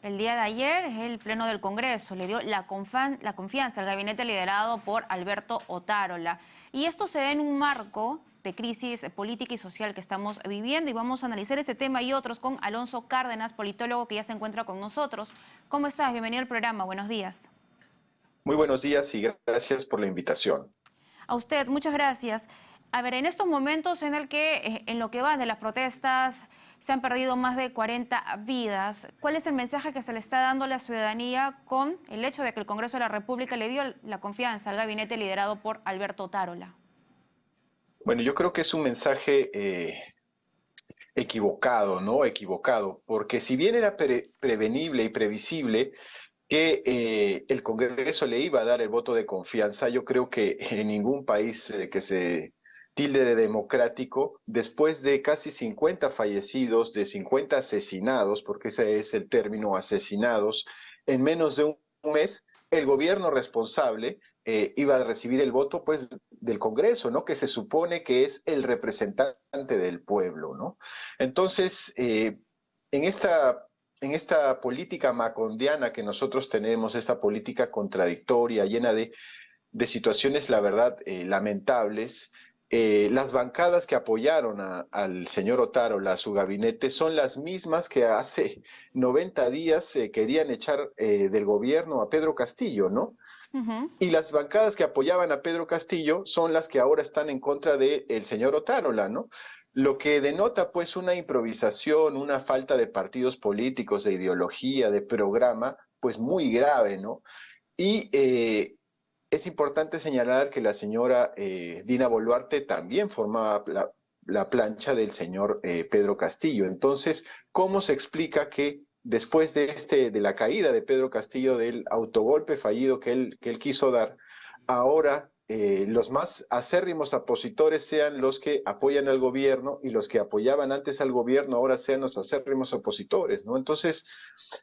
El día de ayer, el Pleno del Congreso le dio la confianza al gabinete liderado por Alberto Otárola. Y esto se da en un marco de crisis política y social que estamos viviendo. Y vamos a analizar ese tema y otros con Alonso Cárdenas, politólogo que ya se encuentra con nosotros. ¿Cómo estás? Bienvenido al programa. Buenos días. Muy buenos días y gracias por la invitación. A usted, muchas gracias. A ver, en estos momentos en el que, en lo que va de las protestas, se han perdido más de 40 vidas. ¿Cuál es el mensaje que se le está dando a la ciudadanía con el hecho de que el Congreso de la República le dio la confianza al gabinete liderado por Alberto Otárola? Bueno, yo creo que es un mensaje equivocado, ¿no? Equivocado, porque si bien era prevenible y previsible que el Congreso le iba a dar el voto de confianza, yo creo que en ningún país que se tilde de democrático, después de casi 50 fallecidos, de 50 asesinados, porque ese es el término, asesinados, en menos de un mes, el gobierno responsable iba a recibir el voto pues del Congreso, ¿no? Que se supone que es el representante del pueblo, ¿no? Entonces, en esta política macondiana que nosotros tenemos, esta política contradictoria, llena de situaciones, la verdad, lamentables, las bancadas que apoyaron al señor Otárola, a su gabinete, son las mismas que hace 90 días querían echar del gobierno a Pedro Castillo, ¿no? Ujú. Y las bancadas que apoyaban a Pedro Castillo son las que ahora están en contra del señor Otárola, ¿no? Lo que denota pues una improvisación, una falta de partidos políticos, de ideología, de programa, pues muy grave, ¿no? Y es importante señalar que la señora Dina Boluarte también formaba la plancha del señor Pedro Castillo. Entonces, ¿cómo se explica que después de la caída de Pedro Castillo, del autogolpe fallido que él quiso dar, ahora los más acérrimos opositores sean los que apoyan al gobierno y los que apoyaban antes al gobierno ahora sean los acérrimos opositores, ¿no? Entonces,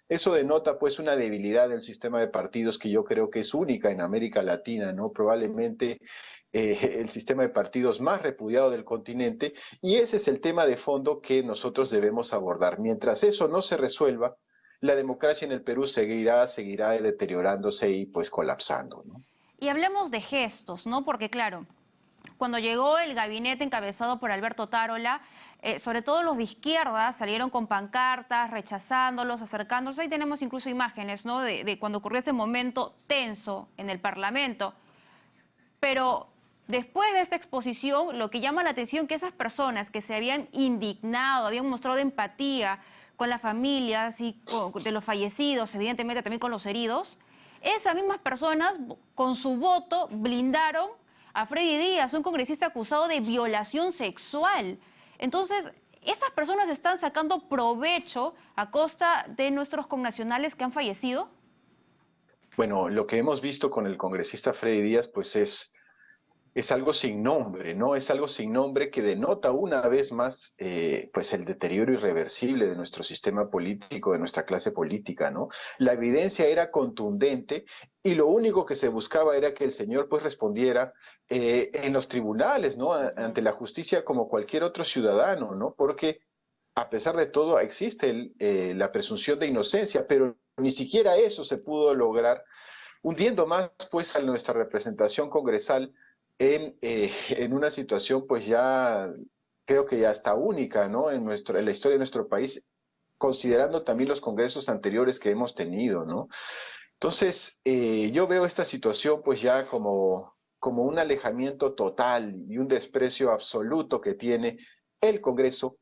eso denota pues una debilidad del sistema de partidos que yo creo que es única en América Latina, ¿no? Probablemente el sistema de partidos más repudiado del continente, y ese es el tema de fondo que nosotros debemos abordar. Mientras eso no se resuelva, la democracia en el Perú seguirá deteriorándose y pues colapsando, ¿no? Y hablemos de gestos, ¿no? Porque claro, cuando llegó el gabinete encabezado por Alberto Otárola, sobre todo los de izquierda salieron con pancartas, rechazándolos, acercándose. Ahí tenemos incluso imágenes, ¿no? De cuando ocurrió ese momento tenso en el Parlamento. Pero después de esta exposición, lo que llama la atención es que esas personas que se habían indignado, habían mostrado empatía con las familias de los fallecidos, evidentemente también con los heridos, esas mismas personas con su voto blindaron a Freddy Díaz, un congresista acusado de violación sexual. Entonces, esas personas están sacando provecho a costa de nuestros connacionales que han fallecido. Bueno, lo que hemos visto con el congresista Freddy Díaz, pues es algo sin nombre, ¿no? Es algo sin nombre que denota una vez más, pues el deterioro irreversible de nuestro sistema político, de nuestra clase política, ¿no? La evidencia era contundente y lo único que se buscaba era que el señor, pues, respondiera en los tribunales, ¿no? Ante la justicia como cualquier otro ciudadano, ¿no? Porque a pesar de todo existe la presunción de inocencia, pero ni siquiera eso se pudo lograr, hundiendo más pues a nuestra representación congresal en una situación pues ya creo que ya está única, ¿no? En la historia de nuestro país, considerando también los congresos anteriores que hemos tenido, ¿no? Entonces, yo veo esta situación pues ya como un alejamiento total y un desprecio absoluto que tiene el Congreso,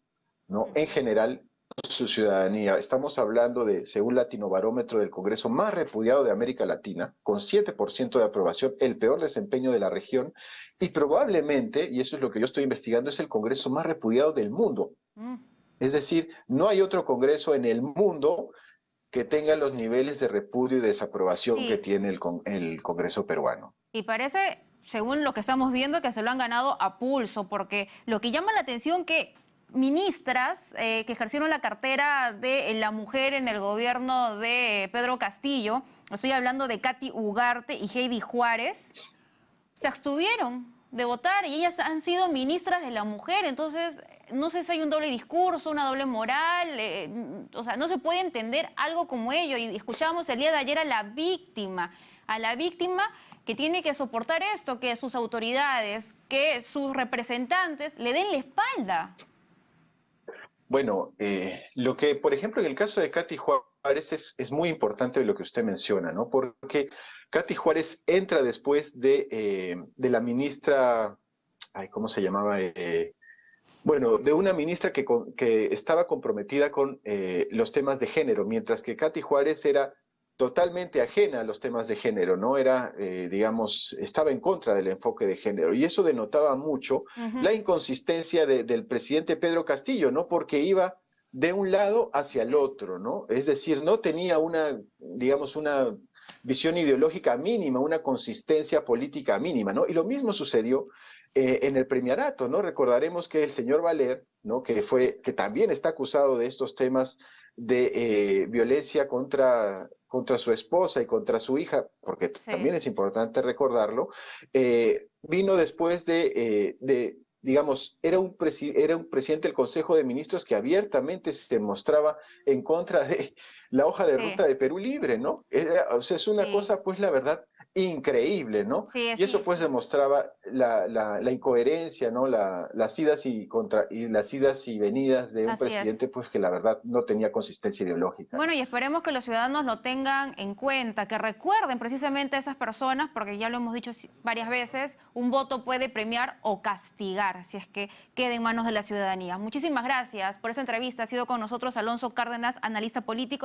¿no? En general, su ciudadanía. Estamos hablando de, según Latinobarómetro, del Congreso más repudiado de América Latina, con 7% de aprobación, el peor desempeño de la región, y probablemente, y eso es lo que yo estoy investigando, es el Congreso más repudiado del mundo. Mm. Es decir, no hay otro Congreso en el mundo que tenga los niveles de repudio y desaprobación que Sí, tiene el Congreso peruano. y parece, según lo que estamos viendo, que se lo han ganado a pulso, porque lo que llama la atención que ministras que ejercieron la cartera de la mujer en el gobierno de Pedro Castillo, estoy hablando de Katy Ugarte y Heidi Juárez, se abstuvieron de votar y ellas han sido ministras de la mujer. Entonces, no sé si hay un doble discurso, una doble moral, o sea, no se puede entender algo como ello. Y escuchábamos el día de ayer a la víctima que tiene que soportar esto, que sus autoridades, que sus representantes le den la espalda. Bueno, lo que, por ejemplo, en el caso de Katy Juárez es muy importante lo que usted menciona, ¿no? Porque Katy Juárez entra después de la ministra, ay, ¿cómo se llamaba? Bueno, de una ministra que estaba comprometida con los temas de género, mientras que Katy Juárez era totalmente ajena a los temas de género, ¿no? Era, digamos, estaba en contra del enfoque de género. Y eso denotaba mucho la inconsistencia del presidente Pedro Castillo, ¿no? Porque iba de un lado hacia el otro, ¿no? Es decir, no tenía una, digamos, una visión ideológica mínima, una consistencia política mínima, ¿no? Y lo mismo sucedió en el premiarato, ¿no? Recordaremos que el señor Valer, ¿no? Que también está acusado de estos temas de violencia contra su esposa y contra su hija, porque Sí. también es importante recordarlo, vino después digamos, era un presidente del Consejo de Ministros que abiertamente se mostraba en contra de la hoja de Sí, ruta de Perú Libre, ¿no? O sea, es una sí, cosa, pues la verdad, increíble, ¿no? sí, Y eso pues demostraba la incoherencia, ¿no? Las idas y las idas y venidas de un así es. presidente pues que la verdad no tenía consistencia ideológica, Bueno, ¿no? y esperemos que los ciudadanos lo tengan en cuenta, que recuerden precisamente a esas personas, porque ya lo hemos dicho varias veces, un voto puede premiar o castigar, si es que queda en manos de la ciudadanía. Muchísimas gracias por esa entrevista. Ha sido con nosotros Alonso Cárdenas, analista político.